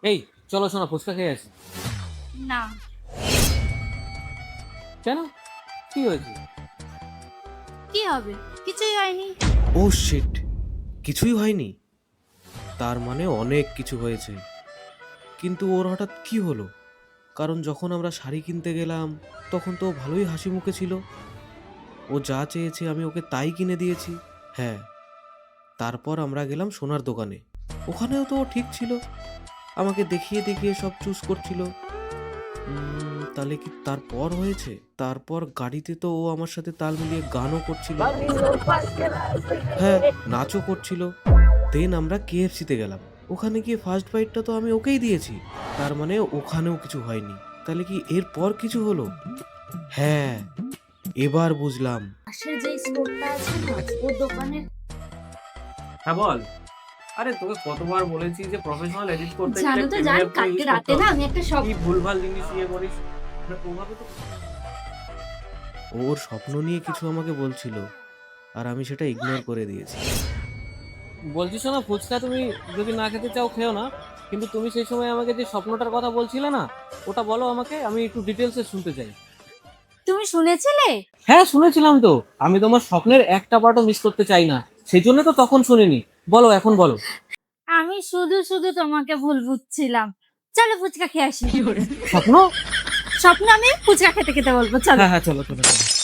এই চলো শোনা, ফুচকা খেয়ে আসি। না। কেন, কি হয়েছে? কি হবে? কিছুই হয়নি। ও শিট, কিছুই হয়নি? তার মানে অনেক কিছু হয়েছে। কিন্তু ওর হঠাৎ কি হলো? কারণ যখন আমরা শাড়ি কিনতে গেলাম তখন তো ও ভালোই হাসি মুখে ছিল। ও যা চেয়েছে আমি ওকে তাই কিনে দিয়েছি। হ্যাঁ, তারপর আমরা গেলাম সোনার দোকানে। ওখানেও তো ও ঠিক ছিল, আমাকে দেখিয়ে দেখিয়ে সব চুজ করছিল। তাহলে কি তারপর হয়েছে? তারপর গাড়িতে তো ও আমার সাথে তাল মিলিয়ে গানও করছিল, হ্যাঁ, নাচও করছিল। দেন আমরা কেএফসিতে গেলাম। ওখানে গিয়ে ফার্স্ট বাইটটা তো আমি ওকেই দিয়েছি। তার মানে ওখানেও কিছু হয়নি। তাহলে কি এরপর কিছু হলো? হ্যাঁ, এবার বুঝলাম। পাশের যে স্টোরটা আছে না, ওর দোকানে। হ্যাঁ বল। আরে তোকে কতবার বলেছি যে প্রফেশনাল এডিট করতে গেলে জানো তো জান, প্রিমিয়ার প্রো ইউজ কালকে করতে রাতে না হবে। আমি একটা সব কি ভুলভাল জিনিস ইয়ে করিস, মানে ওভাবে তো। ওর স্বপ্ন নিয়ে কিছু আমাকে বলছিল, আর আমি সেটা ইগনোর করে দিয়েছি। বলছিস না ফুচকা তুমি যদি না খেতে চাও খেও না, কিন্তু তুমি সেই সময় আমাকে যে স্বপ্নটার কথা বলছিলে না, ওটা বলো আমাকে, আমি একটু ডিটেলসে শুনতে চাই। তুমি শুনেছিলে? হ্যাঁ শুনেছিলাম তো, আমি তোমার স্বপ্নের একটা পার্টও মিস করতে চাই না, সেই জন্য তো তখন শুনিনি। বলো, এখন বলো। আমি শুধু শুধু তোমাকে ভুল বুঝছিলাম। চলো ফুচকা খেয়ে আসি। স্বপ্ন? স্বপ্ন আমি ফুচকা খেতে খেতে বলবো, চলো। হ্যাঁ হ্যাঁ, চলো চলো চলো।